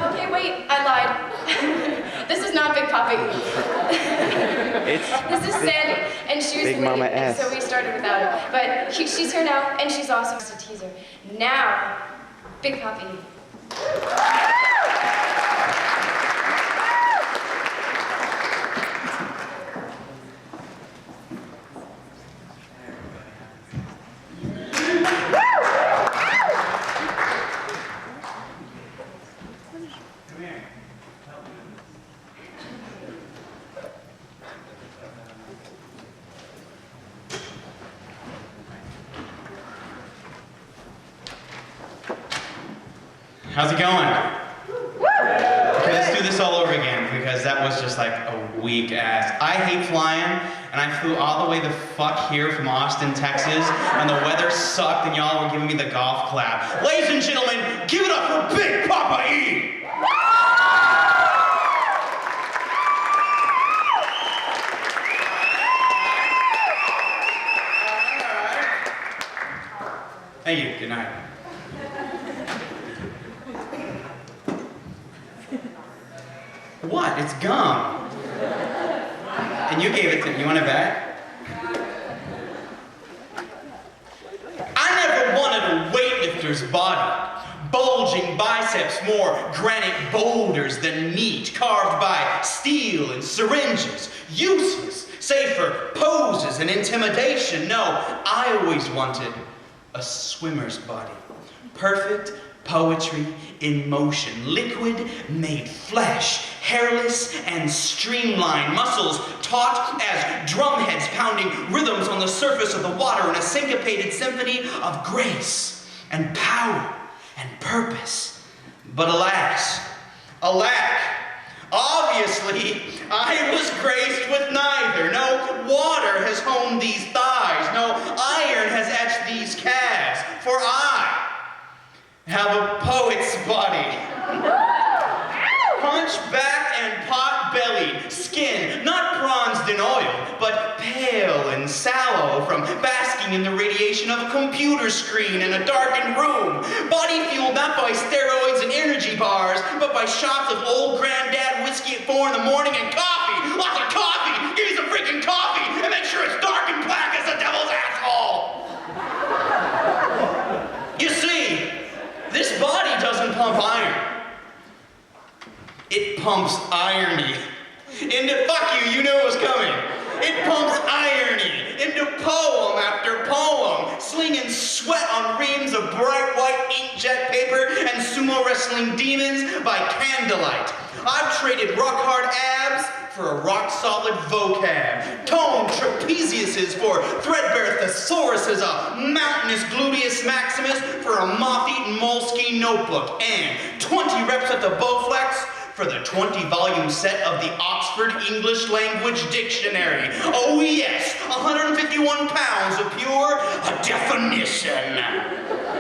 Okay, wait, I lied. This is not Big Poppy. This is Sandy, and she was Big late, Mama and S. so we started without her. But she's here now, and she's also just a teaser. Now, Big Poppy. How's it going? Okay, let's do this all over again because that was just like a weak ass. I hate flying, and I flew all the way the fuck here from Austin, Texas, and the weather sucked, and y'all were giving me the golf clap. Ladies and gentlemen, give it up for Big Papa E! Thank you. Good night. What? It's gum. And you gave it to me. You want it back? I never wanted a weightlifter's body. Bulging biceps, more granite boulders than meat, carved by steel and syringes. Useless, save for poses and intimidation. No, I always wanted a swimmer's body. Perfect poetry in motion. Liquid made flesh. Hairless and streamlined. Muscles taut as drumheads pounding rhythms on the surface of the water in a syncopated symphony of grace and power and purpose. But alas, obviously, I was graced with neither. No water has honed these thighs. No iron has etched these calves. For I have a poet's body. Hunchbacked and pot-bellied, skin not bronzed in oil, but pale and sallow from basking in the radiation of a computer screen in a darkened room. Body fueled not by steroids and energy bars, but by shots of old granddad whiskey at 4 in the morning and coffee. Lots of coffee! Give me some freaking coffee! And make sure it's dark and black as the devil's asshole! You see, this body doesn't pump iron. It pumps irony. Fuck you, you knew it was coming. It pumps irony into poem after poem, slinging sweat on reams of bright white inkjet paper and sumo wrestling demons by candlelight. I've traded rock-hard abs for a rock-solid vocab. Toned trapeziuses for threadbare thesauruses, a mountainous gluteus maximus for a moth-eaten Moleskine notebook, and 20 reps at the Bowflex for the 20-volume set of the Oxford English Language Dictionary. Oh yes, 151 pounds of pure definition.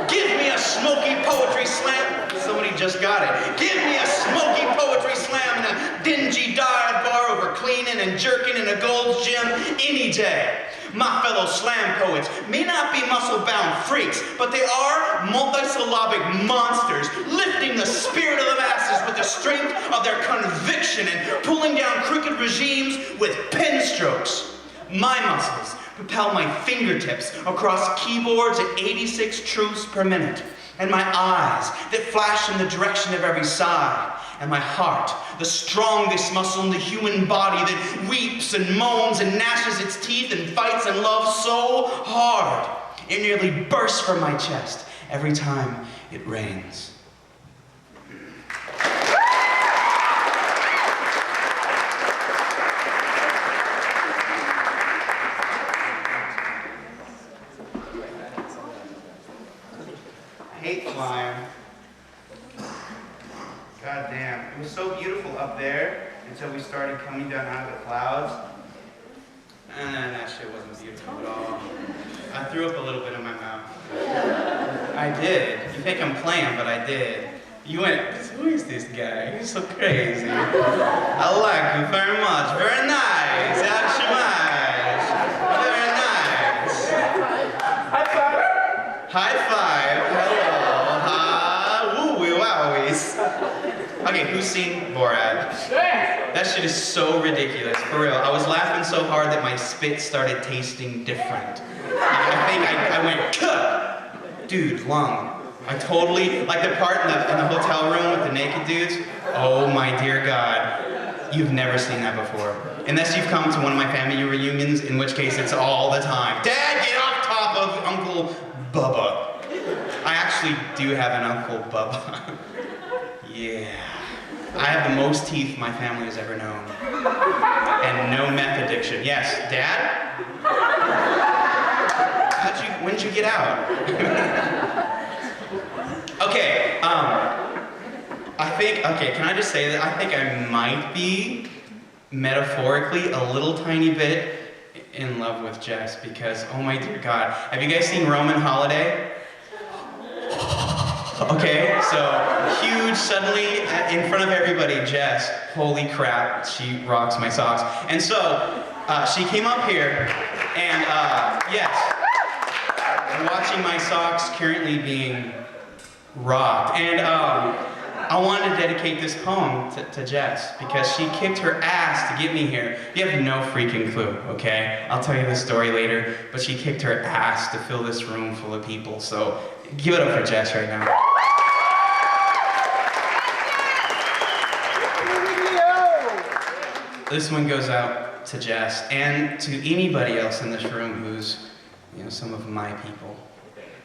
Give me a smoky poetry slam. Somebody just got it. Give me a smoky poetry slam in a dingy dive bar over cleaning and jerking in a Gold's Gym any day. My fellow slam poets may not be muscle-bound freaks, but they are multisyllabic monsters, lifting the spirit of the masses with the strength of their conviction and pulling down crooked regimes with pen strokes. My muscles propel my fingertips across keyboards at 86 truths per minute, and my eyes that flash in the direction of every sigh, and my heart, the strongest muscle in the human body that weeps and moans and gnashes its teeth and fights and loves so hard, it nearly bursts from my chest every time it rains. I hate flying. God damn, it was so beautiful up there until we started coming down out of the clouds. And then that shit wasn't beautiful at all. I threw up a little bit in my mouth. I did. You think I'm playing, but I did. You went, who is this guy? He's so crazy. I like him very much. Very nice. Very nice. Very nice. High five. High five. Hello. Ha. Woo woo wowies. Okay, who's seen Borat? That shit is so ridiculous, for real. I was laughing so hard that my spit started tasting different. I think I went, kuh! Dude, lung. I totally, like the part in the hotel room with the naked dudes. Oh my dear God. You've never seen that before. Unless you've come to one of my family reunions, in which case it's all the time. Dad, get off top of Uncle Bubba. I actually do have an Uncle Bubba. Yeah. I have the most teeth my family has ever known. And no meth addiction. Yes, Dad? When did you get out? Okay, can I just say that I think I might be, metaphorically, a little tiny bit in love with Jess because, oh my dear God. Have you guys seen Roman Holiday? Okay, so huge, suddenly, in front of everybody, Jess, holy crap, she rocks my socks. And so, she came up here, and yes, watching my socks currently being rocked. And I wanted to dedicate this poem to Jess, because she kicked her ass to get me here. You have no freaking clue, okay? I'll tell you the story later, but she kicked her ass to fill this room full of people, so give it up for Jess right now. This one goes out to Jess and to anybody else in this room who's, some of my people.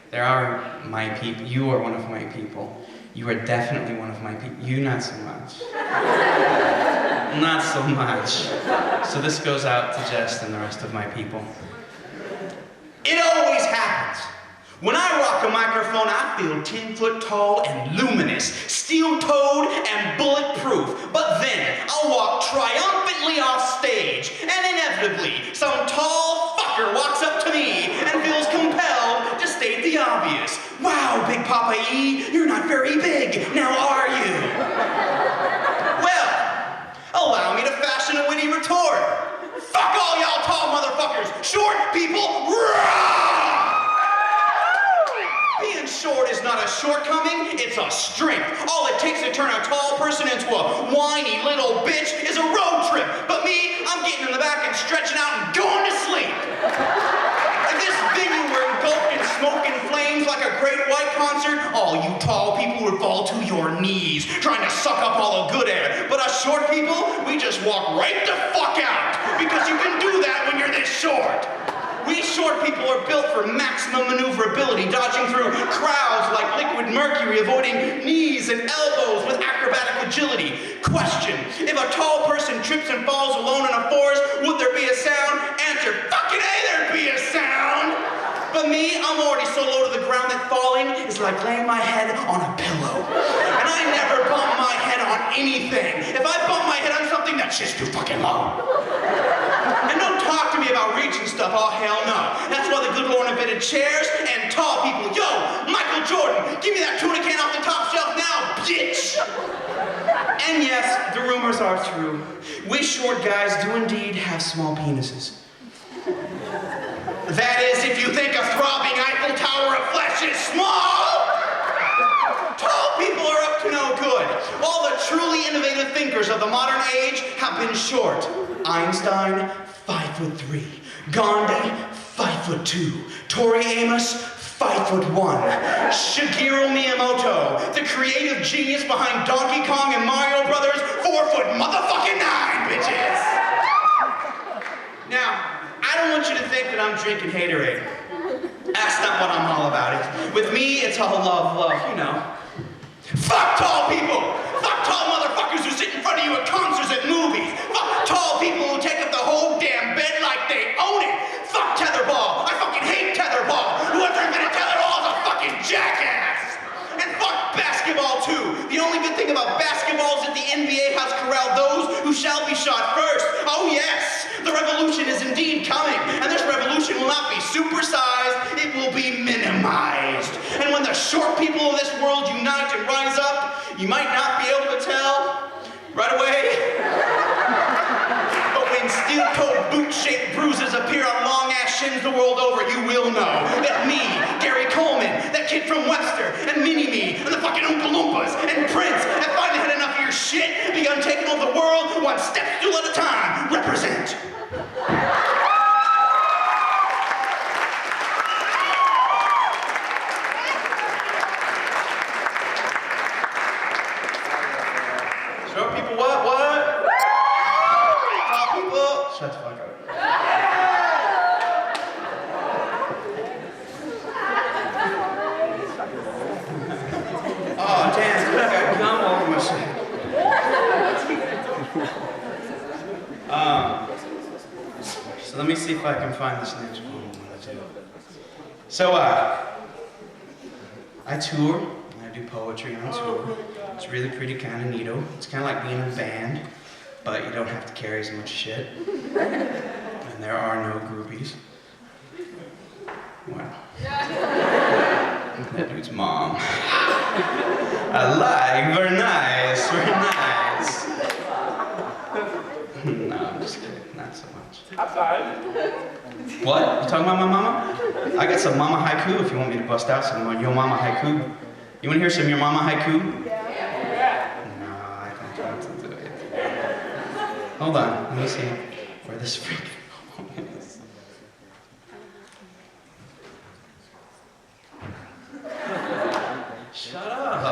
There are my people. You are one of my people. You are definitely one of my people. You, not so much. Not so much. So this goes out to Jess and the rest of my people. It always happens. When I rock a microphone, I feel 10 foot tall and luminous, steel-toed and bulletproof. But then I'll walk triumphantly off stage, and inevitably, some tall fucker walks up to me and feels compelled to state the obvious. Wow, Big Papa E, you're not very big, now are you? Well, allow me to fashion a witty retort. Fuck all y'all tall motherfuckers, short people, rah! Being short is not a shortcoming, it's a strength. All it takes to turn a tall person into a whiny little bitch is a road trip. But me, I'm getting in the back and stretching out and going to sleep. If this venue were engulfed in smoke and flames like a Great White concert, all you tall people would fall to your knees, trying to suck up all the good air. But us short people, we just walk right the fuck out, because you can do that when you're this short. We short people are built for maximum maneuverability, dodging through crowds like liquid mercury, avoiding knees and elbows with acrobatic agility. Question, if a tall person trips and falls alone in a forest, would there be a sound? Answer, fucking A, there'd be a sound! But me, I'm already so low to the ground that falling is like laying my head on a pillow. And I never bump my head on anything. If I bump my head on something, that's just too fucking low. And don't talk to me about reaching stuff, oh hell no. That's why the good Lord invented chairs and tall people. Yo, Michael Jordan, give me that tuna can off the top shelf now, bitch! And yes, the rumors are true. We short guys do indeed have small penises. That is, if you think a throbbing Eiffel Tower of flesh is small! Tall people are up to no good. All the truly innovative thinkers of the modern age have been short. Einstein, 5'3". Gandhi, 5'2". Tori Amos, 5'1". Shigeru Miyamoto, the creative genius behind Donkey Kong and Mario Brothers, 4'9", bitches! Now, I don't want you to think that I'm drinking haterade. That's not what I'm all about. With me, it's all love, Fuck tall people! Fuck tall motherfuckers who sit in front of you at concerts and movies! Fuck tall people who take up the whole damn bed like they own it! Fuck tetherball! I fucking hate tetherball! Whoever invented tetherball is a fucking jackass! And fuck basketball too! The only good thing about basketball is that the NBA has corralled those who shall be shot first! Oh yes! The revolution is indeed coming! And this revolution will not be supersized, it will be minimized! And when the short people of this world unite and rise up, you might not be able to tell right away. But when steel-toed boot-shaped bruises appear on long-ass shins the world over, you will know that me, Gary Coleman, Kid from Webster, and Mini-Me, and the fucking Oompa Loompas, and Prince, and finally had enough of your shit, begun taking over the world one step stool at a time. Represent. Short people what? Tall people? Shut the fuck up. Oh, damn, I got gum all over my shit. So let me see if I can find this next poem that I do. So, I tour, and I do poetry on tour. It's really pretty kind of neato. It's kind of like being in a band, but you don't have to carry as much shit. And there are no groupies. Wow. That dude's mom. I like, very nice, very nice. No, I'm just kidding, not so much. Outside. What? You talking about my mama? I got some mama haiku if you want me to bust out some more. Yo mama haiku. You want to hear some your mama haiku? Yeah. No, I don't want to do it. Hold on, let me see where this freaking poem is. Shut up.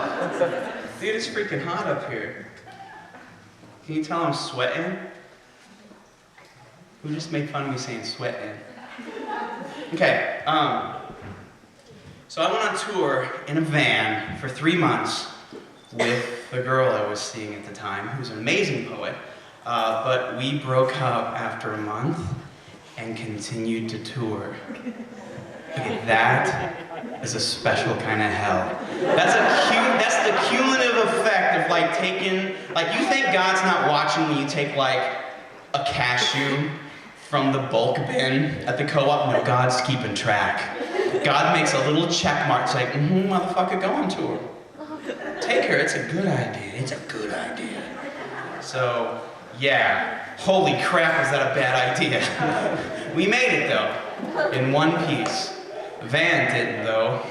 Dude, it's freaking hot up here. Can you tell I'm sweating? Who just made fun of me saying sweating? Okay, so I went on tour in a van for 3 months with the girl I was seeing at the time, who's an amazing poet, but we broke up after a month and continued to tour. Okay, that is a special kind of hell. That's the cumulative effect of like taking, like you think God's not watching when you take like a cashew from the bulk bin at the co-op? No, God's keeping track. God makes a little check mark. It's like, motherfucker, go on tour. Take her, it's a good idea. It's a good idea. So, yeah, holy crap, was that a bad idea. We made it though, in one piece. Van didn't though,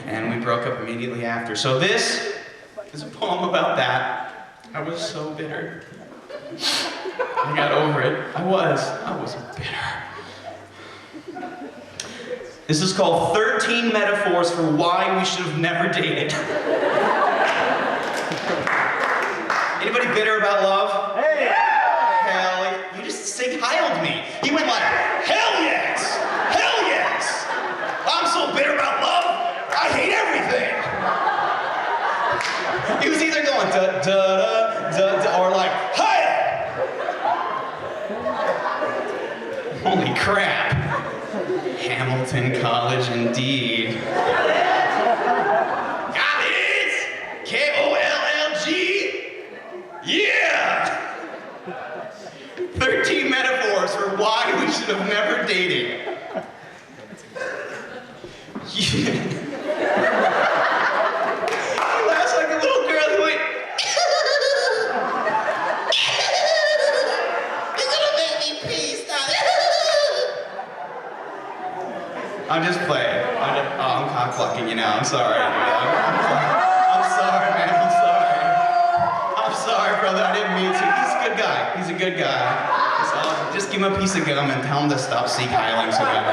and we broke up immediately after. So this is a poem about that. I was so bitter. I got over it. I was bitter. This is called 13 Metaphors for Why We Should Have Never Dated. Anybody bitter about love? Hey! Hell, you just sig-heiled me. He went like, hell yes! Hell yes! I'm so bitter about love, I hate everything. He was either going da da da da or like, hiya! Holy crap. Hamilton College indeed. College! K-O-L-L-G! Yeah! 13 metaphors for why we should have never dated. You laughed like a little girl who went, you're gonna make me pee, stop it. I'm just playing. I'm cock-blocking you now. I'm sorry. I'm sorry, man. I'm sorry. I'm sorry, brother. I didn't mean to. He's a good guy. He's a good guy. So just give him a piece of gum and tell him to stop sig-heiling so bad.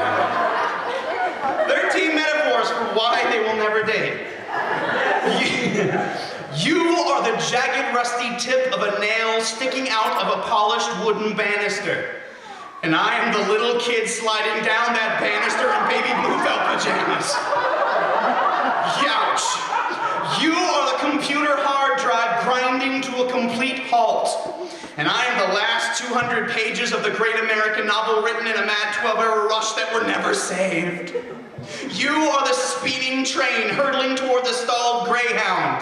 13 metaphors for why they will never date. You are the jagged, rusty tip of a nail sticking out of a polished wooden banister. And I am the little kid sliding down that banister in baby blue felt pajamas. Youch. You are the computer hard drive grinding to a complete halt. And I am the last 200 pages of the great American novel written in a mad 12-hour rush that were never saved. You are the speeding train hurtling toward the stalled Greyhound.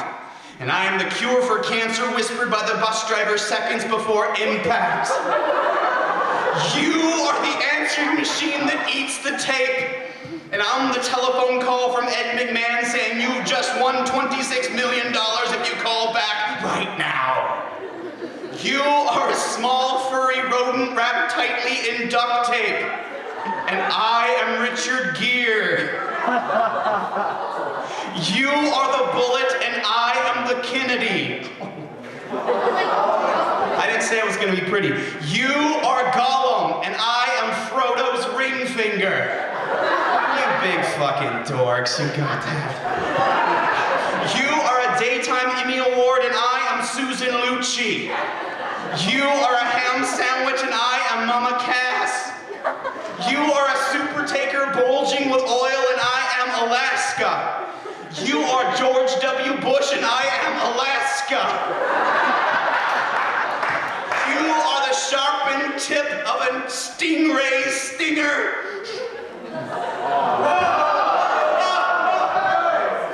And I am the cure for cancer whispered by the bus driver seconds before impact. You are the answering machine that eats the tape. And I'm the telephone call from Ed McMahon saying you've just won $26 million if you call back right now. You are a small furry rodent wrapped tightly in duct tape. And I am Richard Gere. You are the bullet and I am the Kennedy. I didn't say it was gonna be pretty. You are Gollum and I am Frodo's ring finger. You big fucking dorks, you got that. You are a Daytime Emmy Award and I am Susan Lucci. You are a ham sandwich and I am Mama Cass. You are a super taker bulging with oil and I am Alaska. You are George W. Bush and I am Alaska. You are the sharpened tip of a stingray's stinger.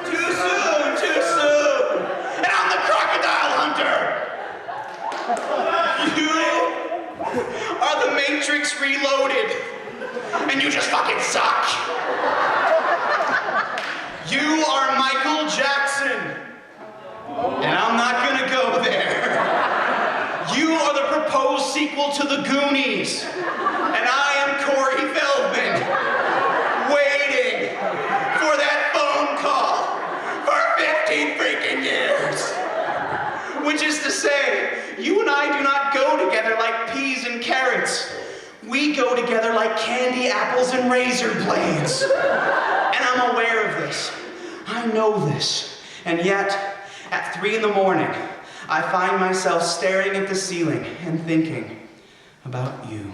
Too soon, too soon. And I'm the crocodile hunter. You are the Matrix Reloaded. And you just fucking suck. You are Michael Jackson. And I'm not gonna go there. You are the proposed sequel to The Goonies. And I am Corey Feldman. Waiting for that phone call for 15 freaking years. Which is to say, you and I do not go together like peas and carrots. We go together like candy apples and razor blades. And I'm aware of this. I know this. And yet, at 3 in the morning, I find myself staring at the ceiling and thinking about you.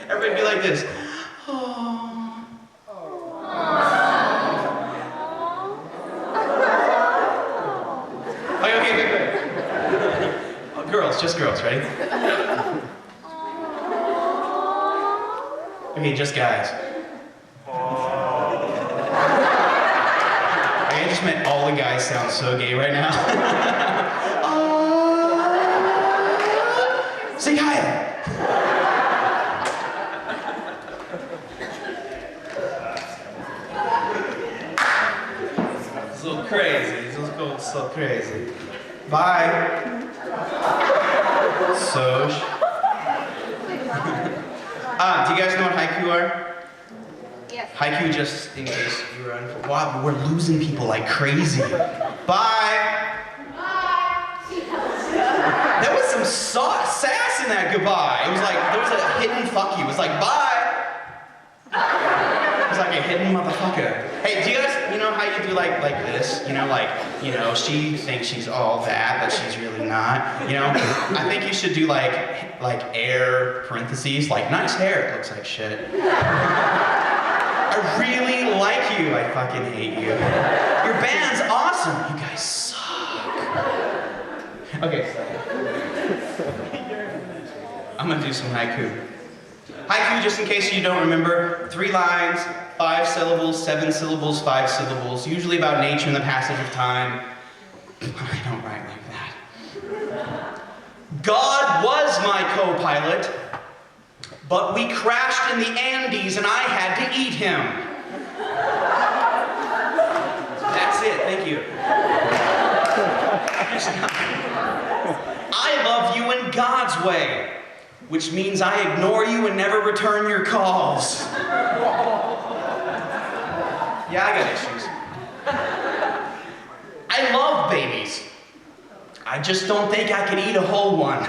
Everybody be like this. Girls, just girls, ready? Okay, just guys. I just meant all the guys sound so gay right now. Say hi. It's a little crazy. It's so crazy. Bye. Soch. Do you guys know what haiku are? Yes. Haiku, just in case you were uninformed. Wow, we're losing people like crazy. Bye. There was some sass in that goodbye. It was like, there was a hidden fuck you. It was like, bye. It was like a hidden motherfucker. Hey, do you guys, you know how you do like this? You know, like, you know, she thinks she's all that, but she's really not. You know, I think you should do like air parentheses, like nice hair, it looks like shit. I really like you, I fucking hate you. Your band's awesome, you guys suck. Okay. I'm gonna do some haiku. Haiku, just in case you don't remember, 3 lines, 5 syllables, 7 syllables, 5 syllables, usually about nature and the passage of time. I don't write like that. God was my co-pilot, but we crashed in the Andes and I had to eat him. That's it, thank you. I love you in God's way, which means I ignore you and never return your calls. Yeah, I got issues. I love babies. I just don't think I could eat a whole one.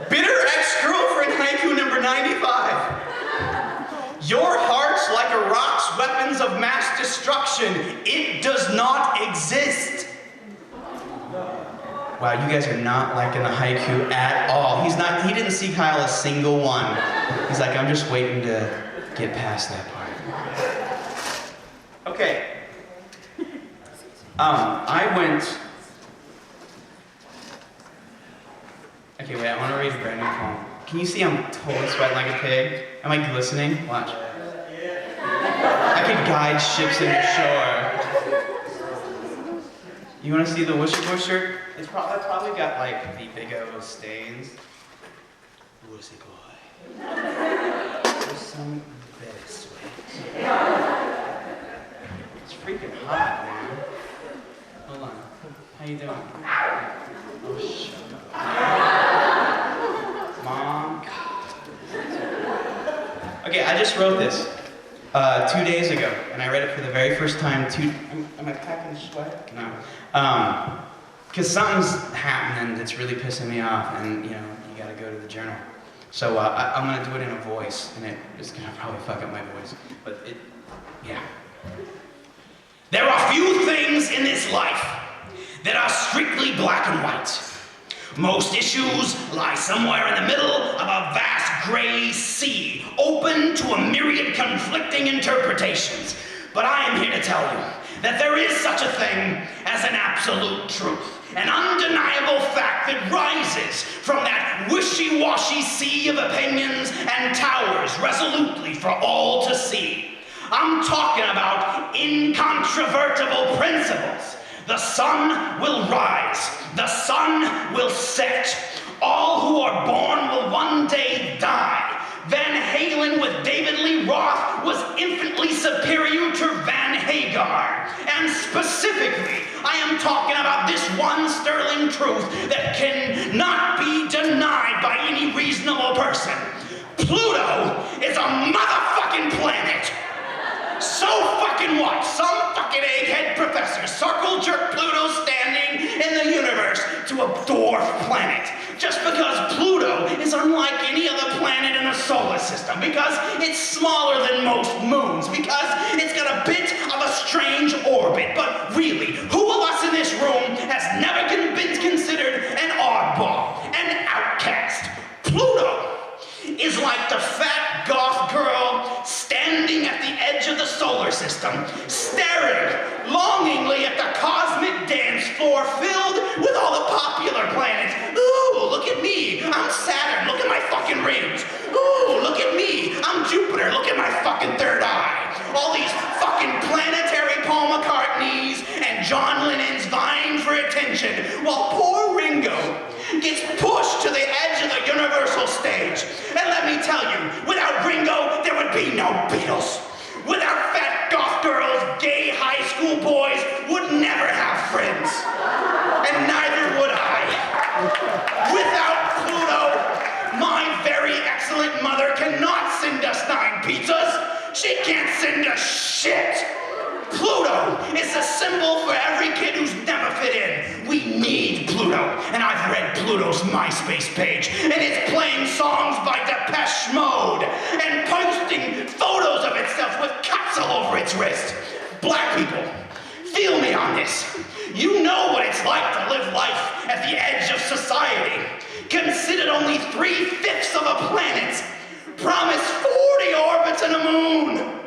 Bitter ex-girlfriend haiku number 95. Your heart's like a rock's weapons of mass destruction. It does not exist. Wow, you guys are not liking the haiku at all. He didn't see Kyle a single one. He's like, I'm just waiting to get past that part. Okay. Okay, wait, I want to read a brand new poem. Can you see I'm totally sweating like a pig? Am I glistening? Watch. I could guide ships in the shore. You want to see the Wusher Busher? That's probably got like the Big O stains. Wussy boy. There's some bed sweat. It's freaking hot, man. Hold on. How you doing? Oh, shut up. Mom. Okay, I just wrote this 2 days ago, and I read it for the very first time. Am I packing sweat? No. Because something's happening that's really pissing me off, and you gotta go to the journal. So I'm gonna do it in a voice, and it's gonna probably fuck up my voice, but yeah. There are few things in this life that are strictly black and white. Most issues lie somewhere in the middle of a vast gray sea, open to a myriad conflicting interpretations. But I am here to tell you that there is such a thing as an absolute truth. An undeniable fact that rises from that wishy-washy sea of opinions and towers resolutely for all to see. I'm talking about incontrovertible principles. The sun will rise. The sun will set. All who are born will one day die. Van Halen with David Lee Roth was infinitely superior to Van Hagar. And specifically, I am talking about this one sterling truth that cannot be denied by any reasonable person. Pluto is a motherfucking planet. So fucking what? Some fucking egghead professor circle jerk Pluto standing in the universe to a dwarf planet. Just because Pluto is unlike any other planet in the solar system. Because it's smaller than most moons. Because it's got a bit of a strange orbit. But really, who of us in this room has never been considered an oddball, an outcast? Pluto is like the fat goth girl standing at the edge of the solar system, staring longingly at the cosmic dance floor filled with all the popular planets. Ooh, look at me, I'm Saturn, look at my fucking rings. Ooh, look at me, I'm Jupiter, look at my fucking third eye. All these fucking planetary Paul McCartneys and John Lennons vying for attention, while poor Ringo gets pushed to the edge of the universal stage. And let me tell you, without Ringo, there would be no Beatles. Without fat goth girls, gay high school boys would never have friends. And neither would I. Without Pluto, my very excellent mother cannot send us 9 pizzas. She can't send us shit. Pluto is a symbol for every kid who's never fit in. We need Pluto. And I've read Pluto's MySpace page, and it's playing songs by Depeche Mode and posting photos of itself with cuts all over its wrist. Black people, feel me on this. You know what it's like to live life at the edge of society. Considered only 3/5 of a planet. Promised 40 orbits and a moon.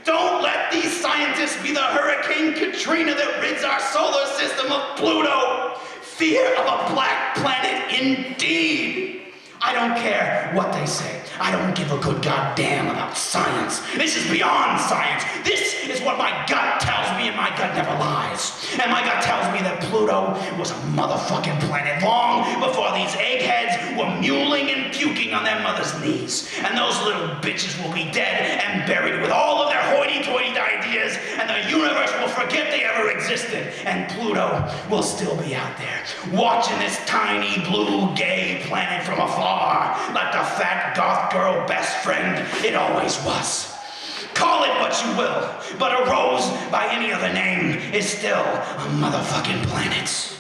Don't let these scientists be the Hurricane Katrina that rids our solar system of Pluto. Fear of a black planet indeed. I don't care what they say. I don't give a good goddamn about science. This is beyond science. This is what my gut tells me, and my gut never lies. And my gut tells me that Pluto was a motherfucking planet long before these eggheads were muling and puking on their mother's knees. And those little bitches will be dead and buried with all of their hoity-toity ideas, and the universe will forget they ever existed. And Pluto will still be out there, watching this tiny blue gay planet from afar, like the fat goth girl best friend it always was. Call it what you will, but a rose by any other name is still a motherfucking planet.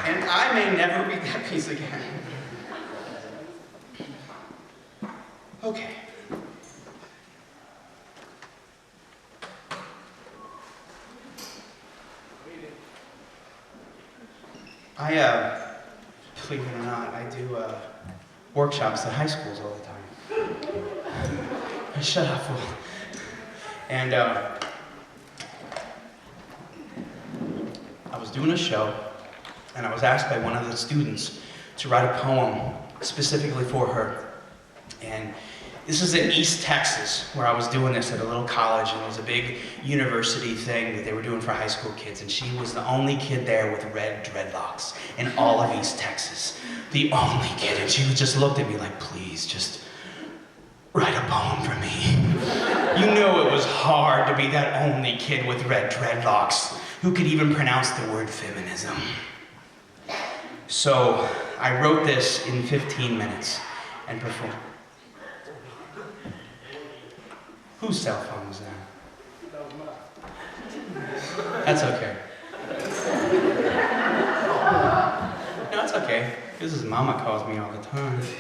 And I may never read that piece again. Okay. Believe it or not, I do workshops at high schools all the time. Shut up, fool. And I was doing a show, and I was asked by one of the students to write a poem specifically for her. And this is in East Texas, where I was doing this at a little college, and it was a big university thing that they were doing for high school kids, and she was the only kid there with red dreadlocks in all of East Texas. The only kid, and she just looked at me like, please, just write a poem for me. You know it was hard to be that only kid with red dreadlocks who could even pronounce the word feminism. So I wrote this in 15 minutes and performed. Whose cell phone was that? That's okay. No, it's okay. This is Mama calls me all the time. It's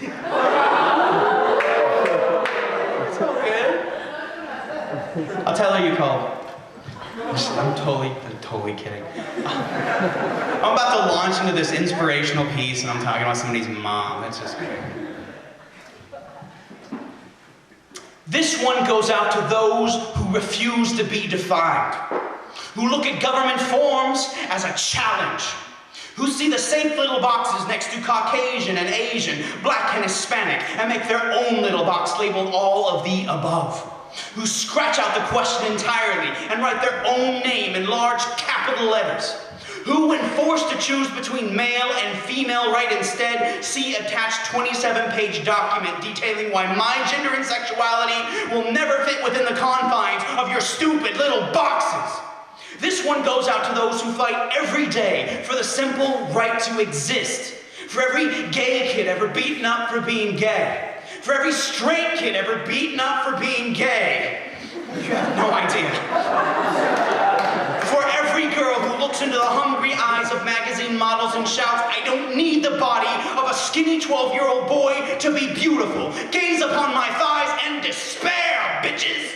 all good. I'll tell her you called. I'm totally kidding. I'm about to launch into this inspirational piece and I'm talking about somebody's mom. That's just great. This one goes out to those who refuse to be defined, who look at government forms as a challenge, who see the safe little boxes next to Caucasian and Asian, Black and Hispanic, and make their own little box labeled all of the above, who scratch out the question entirely and write their own name in large capital letters, who, when forced to choose between male and female, write instead, see attached 27-page document detailing why my gender and sexuality will never fit within the confines of your stupid little boxes. This one goes out to those who fight every day for the simple right to exist, for every gay kid ever beaten up for being gay, for every straight kid ever beaten up for being gay. You have no idea. For every girl who looks into the hungry eyes of magazine models and shouts, I don't need the body of a skinny 12-year-old boy to be beautiful. Gaze upon my thighs and despair, bitches.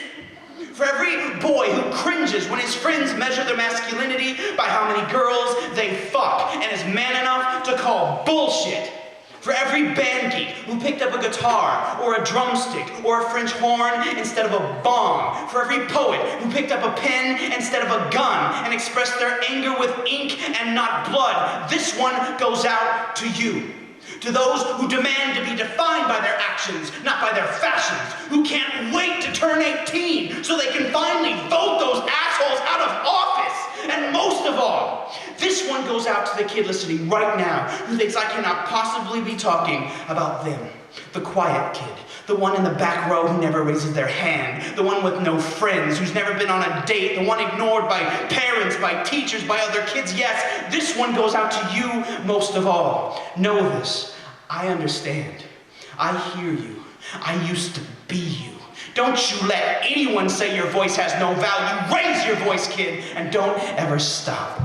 For every boy who cringes when his friends measure their masculinity by how many girls they fuck and is man enough to call bullshit. For every band geek who picked up a guitar or a drumstick or a French horn instead of a bong. For every poet who picked up a pen instead of a gun and expressed their anger with ink and not blood. This one goes out to you. To those who demand to be defined by their actions, not by their fashions. Who can't wait to turn 18 so they can finally vote those assholes out of office. And most of all, this one goes out to the kid listening right now who thinks I cannot possibly be talking about them. The quiet kid, the one in the back row who never raises their hand, the one with no friends, who's never been on a date, the one ignored by parents, by teachers, by other kids. Yes, this one goes out to you most of all. Know this, I understand. I hear you. I used to be you. Don't you let anyone say your voice has no value. Raise your voice, kid, and don't ever stop.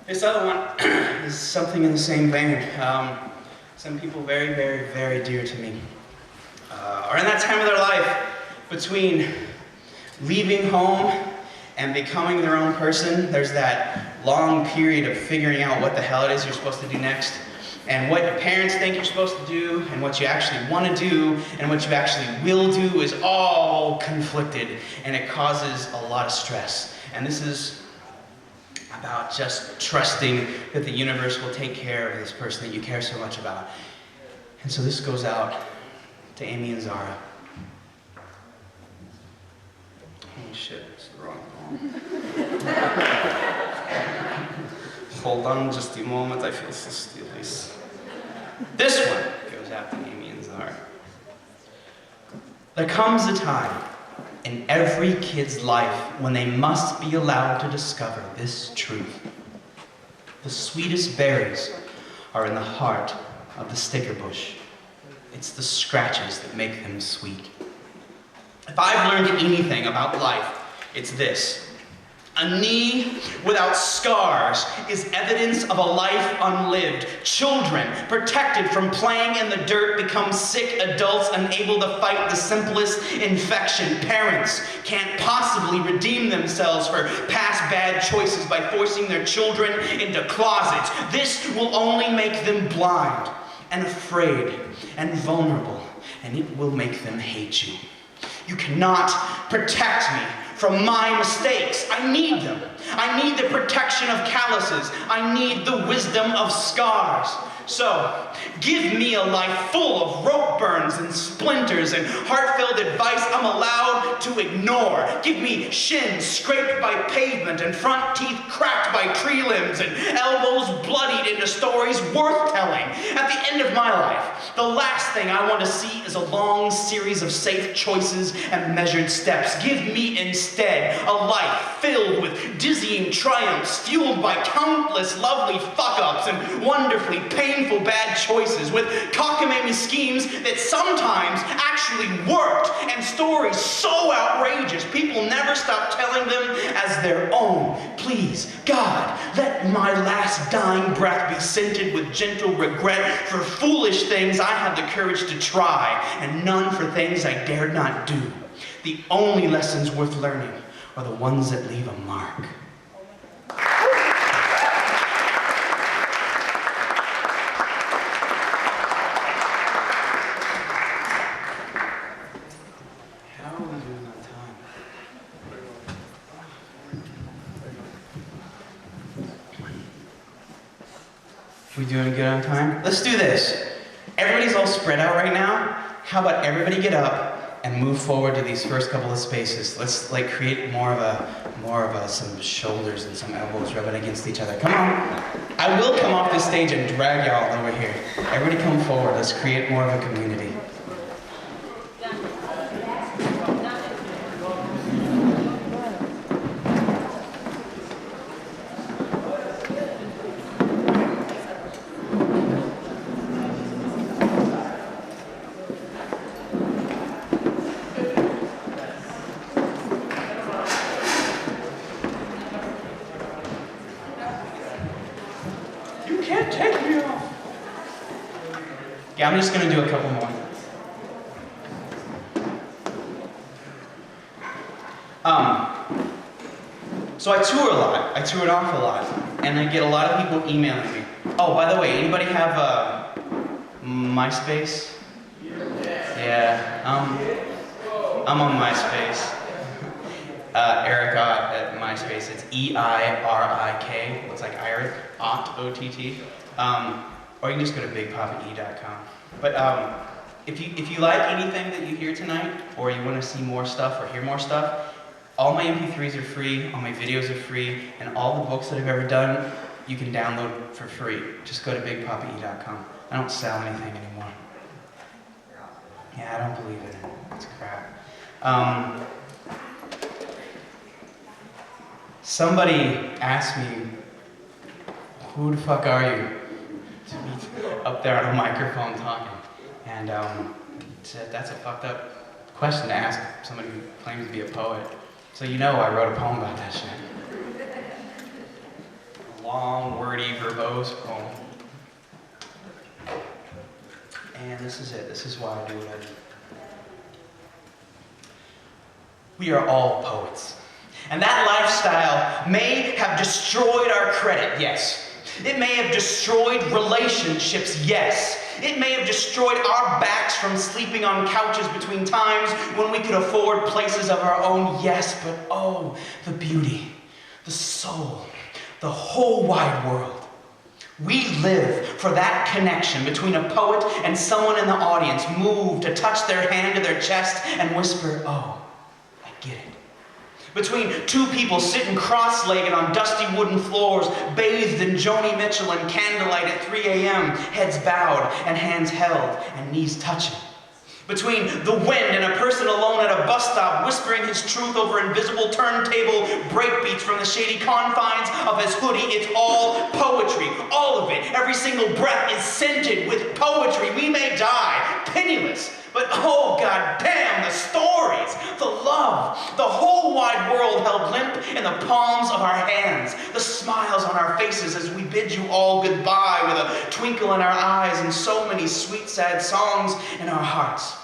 This other one is something in the same vein. Some people very, very, very dear to me are in that time of their life between leaving home and becoming their own person. There's that long period of figuring out what the hell it is you're supposed to do next, and what your parents think you're supposed to do, and what you actually want to do, and what you actually will do is all conflicted, and it causes a lot of stress. And this is about just trusting that the universe will take care of this person that you care so much about. And so this goes out to Amy and Zara. Holy shit, it's the wrong poem. Hold on just a moment, I feel so stupid. This one goes out to Amy and Zara. There comes a time in every kid's life when they must be allowed to discover this truth. The sweetest berries are in the heart of the sticker bush. It's the scratches that make them sweet. If I've learned anything about life, it's this. A knee without scars is evidence of a life unlived. Children protected from playing in the dirt become sick adults unable to fight the simplest infection. Parents can't possibly redeem themselves for past bad choices by forcing their children into closets. This will only make them blind and afraid and vulnerable, and it will make them hate you. You cannot protect me from my mistakes. I need them. I need the protection of calluses. I need the wisdom of scars. So, give me a life full of rope burns and splinters and heartfelt advice I'm allowed to ignore. Give me shins scraped by pavement and front teeth cracked by tree limbs and elbows bloodied into stories worth telling. At the end of my life, the last thing I want to see is a long series of safe choices and measured steps. Give me instead a life filled with dizzying triumphs, fueled by countless lovely fuck-ups and wonderfully painful bad choices, with cockamamie schemes that sometimes actually worked, and stories so outrageous people never stop telling them as their own. Please, God, let my last dying breath be scented with gentle regret for foolish things I had the courage to try, and none for things I dared not do. The only lessons worth learning are the ones that leave a mark. We doing good on time? Let's do this. Everybody's all spread out right now. How about everybody get up and move forward to these first couple of spaces? Let's like create more of a some shoulders and some elbows rubbing against each other. Come on. I will come off this stage and drag y'all over here. Everybody come forward. Let's create more of a community. Yeah, I'm just gonna do a couple more. So I tour a lot. I tour an awful lot, and I get a lot of people emailing me. Oh, by the way, anybody have MySpace? Yeah. I'm on MySpace. Eric Ott at MySpace. It's EIRIK. Looks like Irik. Ott, O-T-T. Or you can just go to bigpapae.com. But if you like anything that you hear tonight, or you want to see more stuff or hear more stuff, all my MP3s are free, all my videos are free, and all the books that I've ever done, you can download for free. Just go to bigpapae.com. I don't sell anything anymore. Yeah, I don't believe in it. It's crap. Somebody asked me, who the fuck are you? To be up there on a microphone talking. And said, that's a fucked up question to ask somebody who claims to be a poet. So you know I wrote a poem about that shit. A long, wordy, verbose poem. And this is it. This is why I do what I do. We are all poets. And that lifestyle may have destroyed our credit, yes. It may have destroyed relationships, yes. It may have destroyed our backs from sleeping on couches between times when we could afford places of our own, yes. But oh, the beauty, the soul, the whole wide world. We live for that connection between a poet and someone in the audience, moved to touch their hand to their chest and whisper, oh, I get it. Between two people sitting cross-legged on dusty wooden floors, bathed in Joni Mitchell and candlelight at 3 a.m., heads bowed and hands held and knees touching. Between the wind and a person alone at a bus stop, whispering his truth over invisible turntable breakbeats from the shady confines of his hoodie. It's all poetry, all of it. Every single breath is scented with poetry. We may die penniless, but oh god damn, the stories, the love, the whole wide world held limp in the palms of our hands, the smiles on our faces as we bid you all goodbye with a twinkle in our eyes and so many sweet sad songs in our hearts.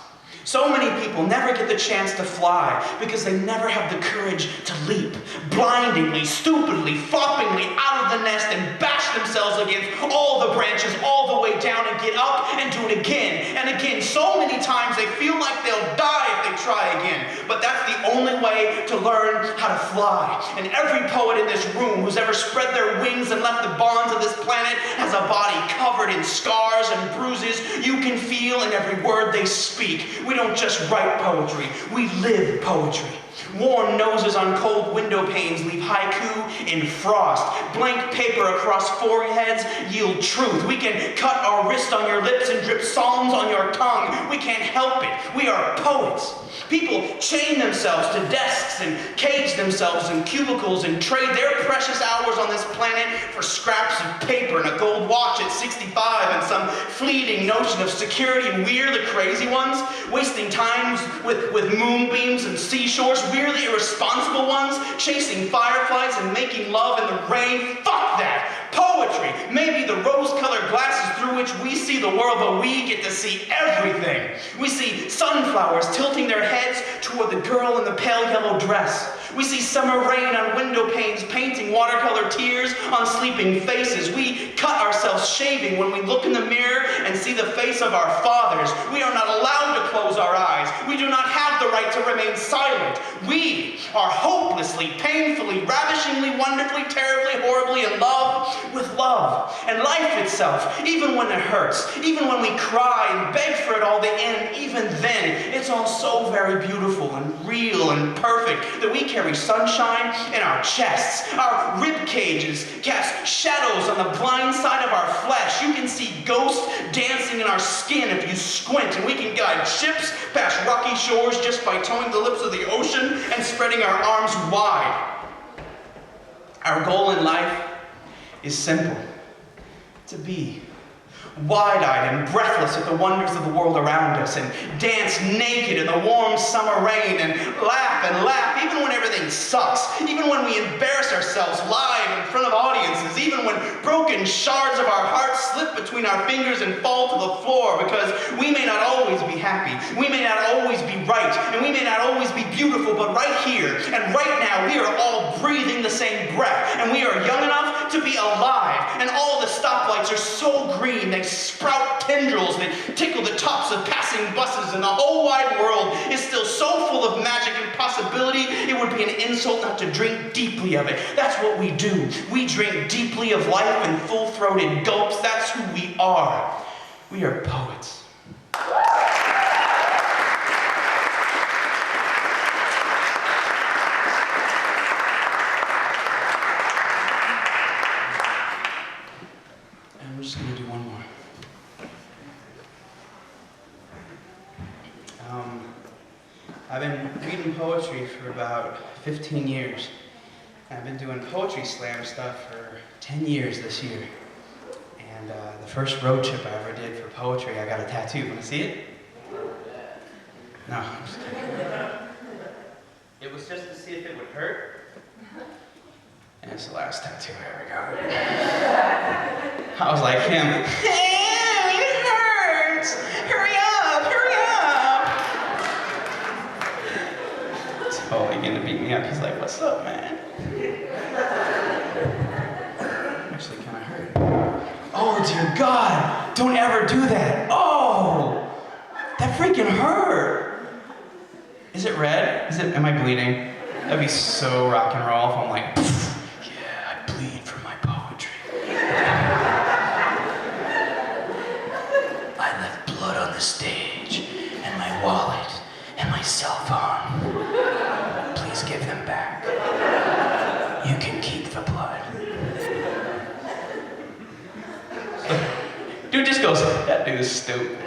So many people never get the chance to fly because they never have the courage to leap, blindingly, stupidly, floppingly out of the nest and bash themselves against all the branches all the way down and get up and do it again and again. So many times they feel like they'll die if they try again. But that's the only way to learn how to fly. And every poet in this room who's ever spread their wings and left the bonds of this planet has a body covered in scars and bruises you can feel in every word they speak. We don't just write poetry, we live poetry. Warm noses on cold window panes leave haiku in frost. Blank paper across foreheads yield truth. We can cut our wrist on your lips and drip psalms on your tongue. We can't help it. We are poets. People chain themselves to desks and cage themselves in cubicles and trade their precious hours on this planet for scraps of paper and a gold watch at 65 and some fleeting notion of security. And we're the crazy ones, wasting times with moonbeams and seashores. We're the irresponsible ones, chasing fireflies and making love in the rain. Fuck that! Poetry may be the rose-colored glasses through which we see the world, but we get to see everything. We see sunflowers tilting their heads toward the girl in the pale yellow dress. We see summer rain on window panes painting watercolor tears on sleeping faces. We cut ourselves shaving when we look in the mirror and see the face of our fathers. We are not allowed to close our eyes. We do not have the right to remain silent. We are hopelessly, painfully, ravishingly, wonderfully, terribly, horribly in love with love. And life itself, even when it hurts, even when we cry and beg for it all to end, even then, it's all so very beautiful and real and perfect that we carry sunshine in our chests. Our rib cages cast shadows on the blind side of our flesh. You can see ghosts dancing in our skin if you squint, and we can guide ships past rocky shores just by towing the lips of the ocean and spreading our arms wide. Our goal in life is simple: to be wide-eyed and breathless at the wonders of the world around us, and dance naked in the warm summer rain, and laugh, even when everything sucks, even when we embarrass ourselves live in front of audiences, even when broken shards of our hearts slip between our fingers and fall to the floor, because we may not always be happy, we may not always be right, and we may not always be beautiful, but right here and right now we are all breathing the same breath, and we are young enough to be alive, and all the stoplights are so green they sprout tendrils that tickle the tops of passing buses, and the whole wide world is still so full of magic and possibility it would be an insult not to drink deeply of it. That's what we do. We drink deeply of life in full-throated gulps. That's who we are. We are poets. And we're just going to do one more. I've been reading poetry for about 15 years. I've been doing poetry slam stuff for 10 years this year. And the first road trip I ever did for poetry, I got a tattoo. Want to see it? No, I'm just kidding. It was just to see if it would hurt. And it's the last tattoo I ever got. I was like him. It hurts! Hurry up! Hurry up! He's totally gonna beat me up. He's like, what's up, man? Actually kind of hurt. Oh, dear God! Don't ever do that! Oh! That freaking hurt! Is it red? Am I bleeding? That'd be so rock and roll if I'm like, yeah, I bleed for my poetry. I left blood on the stage, and my wallet, and my cell phone. Please give them back. You can keep the blood. Dude just goes, that dude is stupid.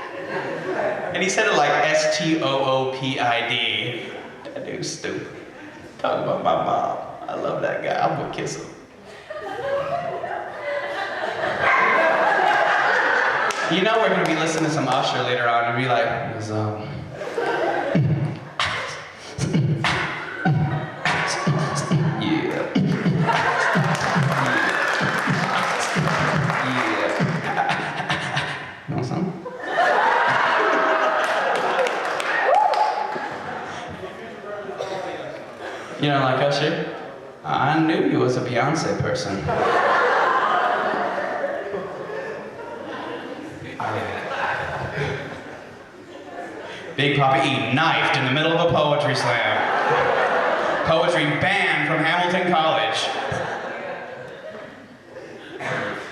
And he said it like S-T-O-O-P-I-D. That dude's stupid. Talking about my mom. I love that guy. I'm gonna kiss him. You know we're gonna be listening to some Usher later on and be like, You know something? You don't like Usher? I knew you was a Beyonce person. Big Papa E knifed in the middle of a poetry slam. Poetry banned from Hamilton College.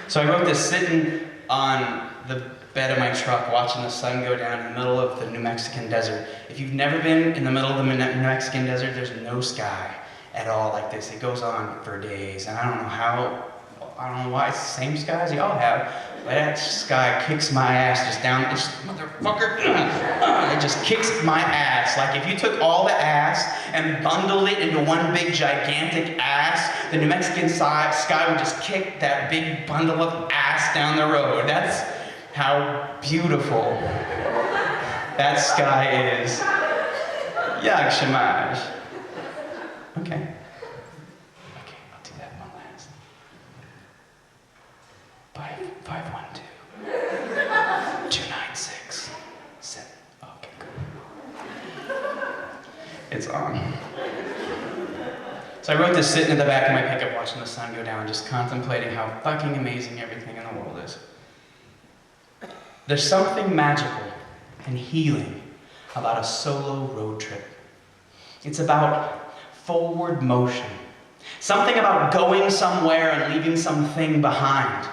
So I wrote this sitting on the bed of my truck, watching the sun go down in the middle of the New Mexican desert. If you've never been in the middle of the New Mexican desert, there's no sky at all like this. It goes on for days, and I don't know why it's the same skies y'all have, but that sky kicks my ass just down, this motherfucker, it just kicks my ass. Like if you took all the ass and bundled it into one big gigantic ass, the New Mexican sky would just kick that big bundle of ass down the road. That's how beautiful that sky is. Yag Shemaj. Okay. Okay, I'll do that one last. 512 296 7. Okay, cool. It's on. So I wrote this sitting in the back of my pickup watching the sun go down, just contemplating how fucking amazing everything in the world is. There's something magical and healing about a solo road trip. It's about forward motion. Something about going somewhere and leaving something behind.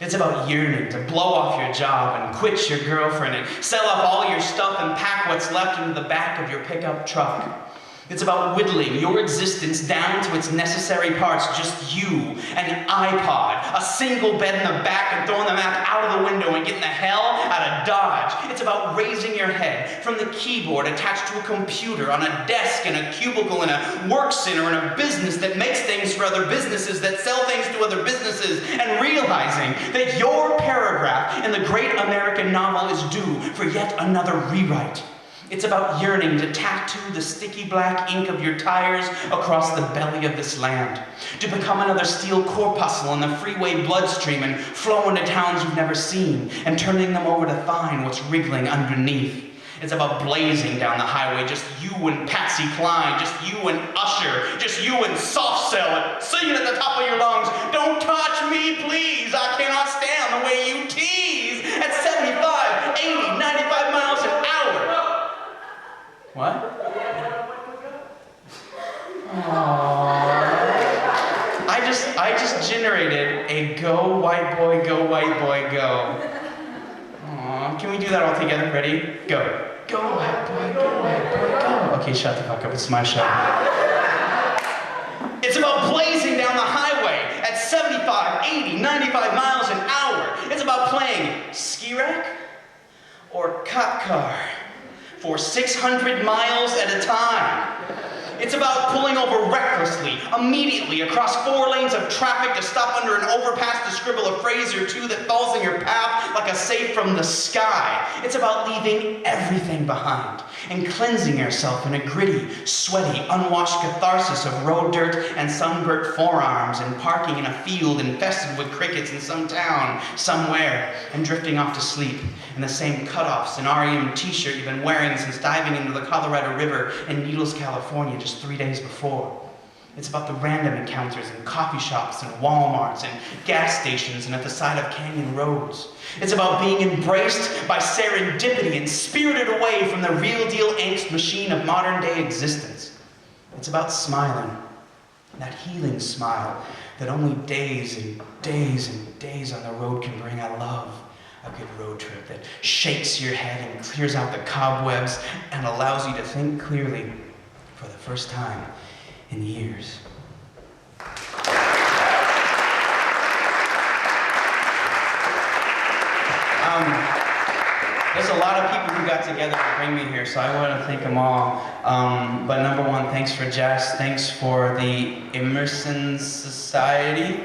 It's about yearning to blow off your job and quit your girlfriend and sell off all your stuff and pack what's left into the back of your pickup truck. It's about whittling your existence down to its necessary parts, just you, an iPod, a single bed in the back, and throwing the map out of the window and getting the hell out of Dodge. It's about raising your head from the keyboard attached to a computer on a desk in a cubicle in a work center in a business that makes things for other businesses that sell things to other businesses, and realizing that your paragraph in the great American novel is due for yet another rewrite. It's about yearning to tattoo the sticky black ink of your tires across the belly of this land, to become another steel corpuscle in the freeway bloodstream and flow into towns you've never seen, and turning them over to find what's wriggling underneath. It's about blazing down the highway, just you and Patsy Cline, just you and Usher, just you and Soft Cell, singing at the top of your lungs, "Don't touch me, please, I cannot stand the way you tease," at 75, 80, 95 miles an hour. What? Aww. I just generated a go white boy, go. Aww. Can we do that all together? Ready? Go. Go white boy, go. Okay, shut the fuck up. It's my show. It's about blazing down the highway at 75, 80, 95 miles an hour. It's about playing ski rack or cop car for 600 miles at a time. It's about pulling over recklessly, immediately, across 4 lanes of traffic to stop under an overpass to scribble a phrase or two that falls in your path like a safe from the sky. It's about leaving everything behind and cleansing yourself in a gritty, sweaty, unwashed catharsis of road dirt and sunburnt forearms, and parking in a field infested with crickets in some town somewhere, and drifting off to sleep in the same cutoffs and REM t-shirt you've been wearing since diving into the Colorado River in Needles, California just 3 days before. It's about the random encounters in coffee shops and Walmarts and gas stations and at the side of canyon roads. It's about being embraced by serendipity and spirited away from the real deal angst machine of modern day existence. It's about smiling, that healing smile that only days and days and days on the road can bring. I love a good road trip that shakes your head and clears out the cobwebs and allows you to think clearly for the first time in years. There's a lot of people who got together to bring me here, so I want to thank them all. But number one, thanks for Jess. Thanks for the Emerson Society,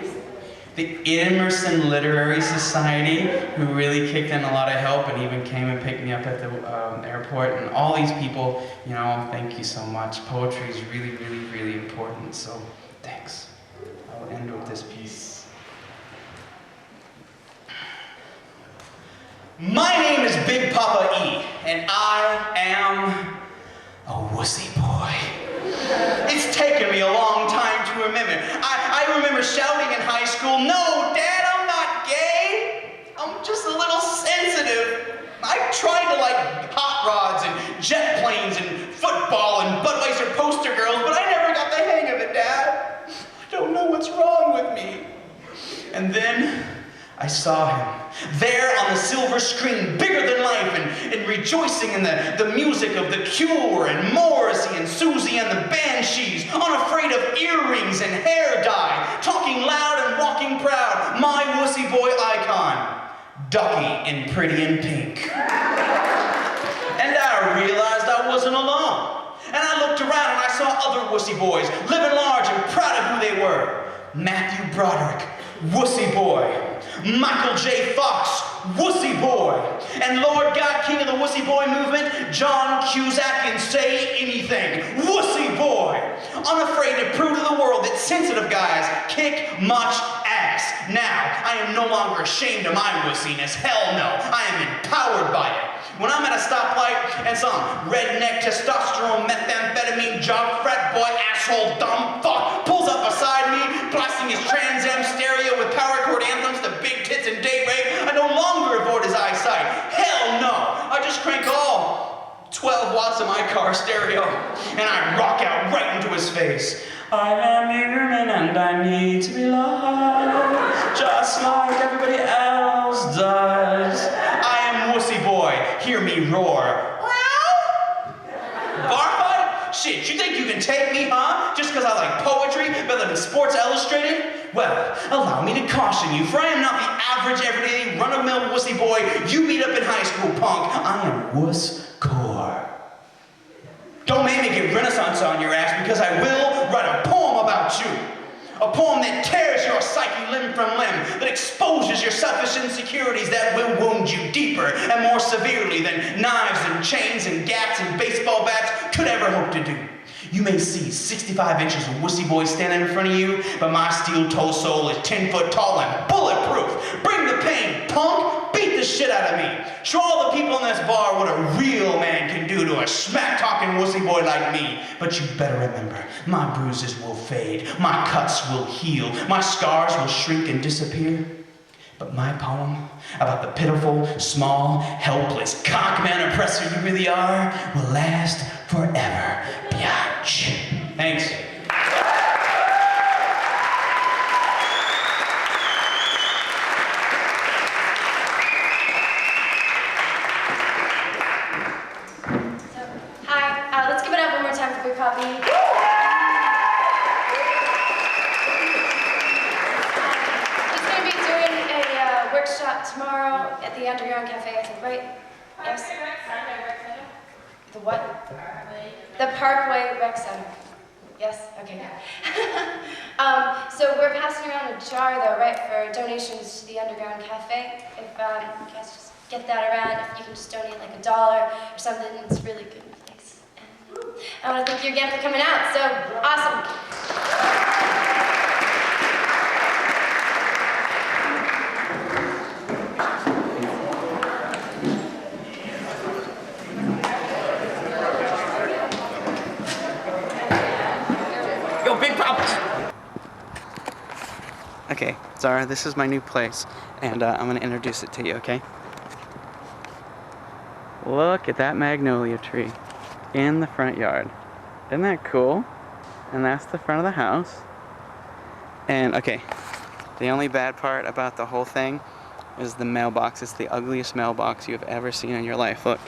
the Emerson Literary Society, who really kicked in a lot of help and even came and picked me up at the airport. And all these people, you know, thank you so much. Poetry is really, really, really important, so thanks. I'll end with this piece. My name is Big Papa E, and I am a wussy boy. It's taken me a long time to remember. I remember shouting in high school, "No, Dad, I'm not gay. I'm just a little sensitive." I tried to like hot rods and jet planes and football and Budweiser poster girls, but I never got the what's wrong with me? And then I saw him there on the silver screen, bigger than life, and rejoicing in the music of The Cure and Morrissey and Susie and the Banshees, unafraid of earrings and hair dye, talking loud and walking proud, my wussy boy icon, Ducky in Pretty in Pink. And I realized I wasn't alone. And I looked around and I saw other wussy boys living large and proud of who they were. Matthew Broderick, wussy boy. Michael J. Fox, wussy boy. And Lord God, King of the wussy boy movement, John Cusack in Say Anything, wussy boy. Unafraid to prove to the world that sensitive guys kick much ass. Now, I am no longer ashamed of my wussiness. Hell no, I am empowered by it. When I'm at a stoplight and some redneck testosterone methamphetamine jock frat boy asshole dumb fuck pulls up beside me, blasting his Trans Am stereo with power chord anthems to big tits and date rape, I no longer avoid his eyesight. Hell no! I just crank all 12 watts of my car stereo and I rock out right into his face. I am human and I need to be loved, just like everybody else does. I am wussy boy, hear me roar. Bar fight? Shit, you think you can take me, huh? Just because I like poetry better than Sports Illustrated? Well, allow me to caution you, for I am not the average, everyday, run-of-the-mill wussy boy you beat up in high school, punk. I am wuss-core. Don't make me get Renaissance on your ass, because I will write a poem about you. A poem that tears your psyche limb from limb, that exposes your selfish insecurities, that will wound you deeper and more severely than knives and chains and gats and baseball bats could ever hope to do. You may see 65 inches of wussy boy standing in front of you, but my steel-toe soul is 10 foot tall and bulletproof. Bring the pain, punk! Beat the shit out of me. Show all the people in this bar what a real man can do to a smack-talking wussy boy like me. But you better remember, my bruises will fade, my cuts will heal, my scars will shrink and disappear. But my poem about the pitiful, small, helpless, cockman oppressor you really are will last forever. Biatch. Thanks. Hi, let's give it up one more time for Big Poppy. He's going to be doing a workshop tomorrow at the Underground Cafe, I think, right? Yes. The what? The Parkway Rec Center. Yes? Okay, yeah. So we're passing around a jar, though, right, for donations to the Underground Cafe. If you guys just get that around, if you can just donate like $1 or something, it's a really good place. And I want to thank you again for coming out. So, awesome. Okay, Zara, this is my new place, and I'm going to introduce it to you, okay? Look at that magnolia tree in the front yard. Isn't that cool? And that's the front of the house. And, okay, the only bad part about the whole thing is the mailbox. It's the ugliest mailbox you have ever seen in your life. Look.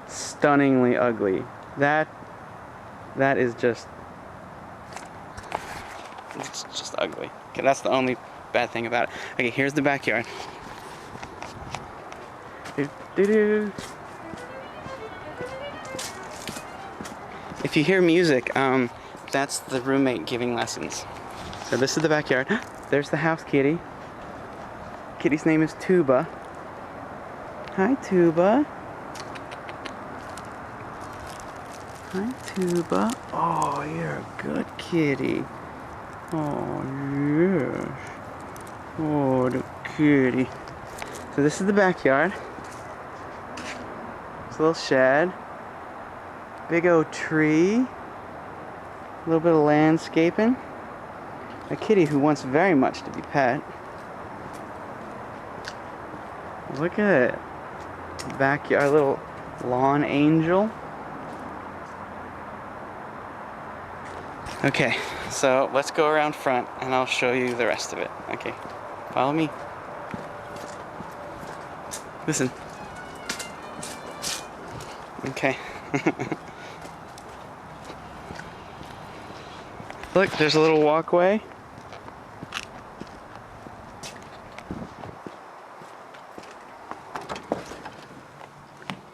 Stunningly ugly. That is just... It's just ugly. Okay, that's the only bad thing about it. Okay, here's the backyard. Doo-doo-doo. If you hear music, that's the roommate giving lessons. So this is the backyard. There's the house kitty. Kitty's name is Tuba. Hi, Tuba. Hi, Tuba. Oh, you're a good kitty. Oh, yes. Oh, the kitty. So this is the backyard. It's a little shed. Big old tree. A little bit of landscaping. A kitty who wants very much to be pet. Look at it. Backyard, little lawn angel. Okay, so let's go around front and I'll show you the rest of it. Okay, follow me. Listen. Okay. Look, there's a little walkway.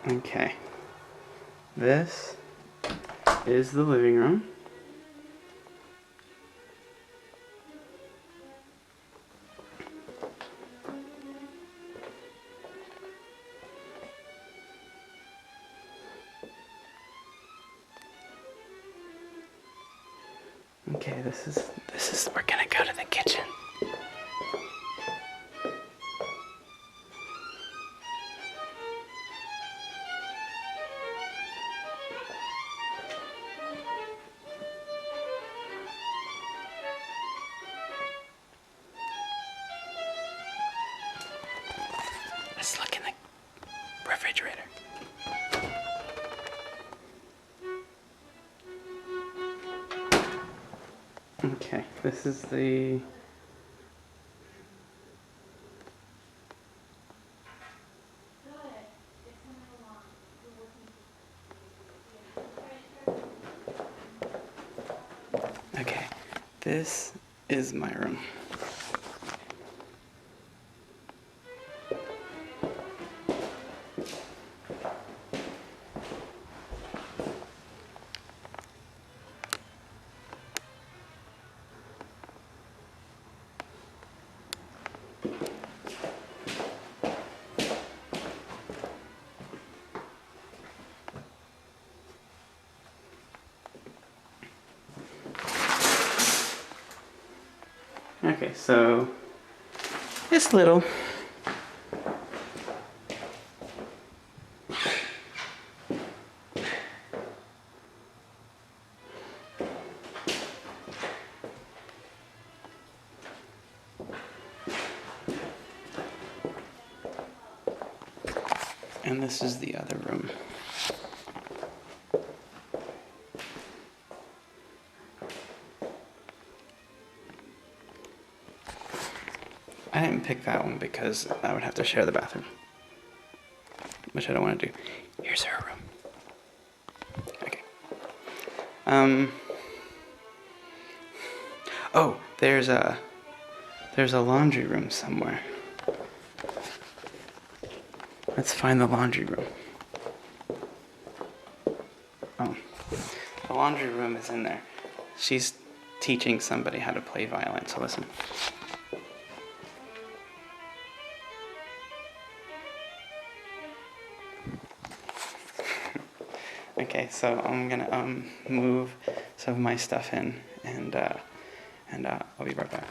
Okay. This is the living room. Okay, this is we're gonna go to the kitchen. Let's look in the refrigerator. Okay, this is the Okay, this is my room. Okay, so it's little. And this is the other room. I didn't pick that one because I would have to share the bathroom, which I don't want to do. Here's her room. Okay. Oh, there's a laundry room somewhere. Let's find the laundry room. Oh, the laundry room is in there. She's teaching somebody how to play violin, so listen. Okay, so I'm gonna move some of my stuff in, and I'll be right back.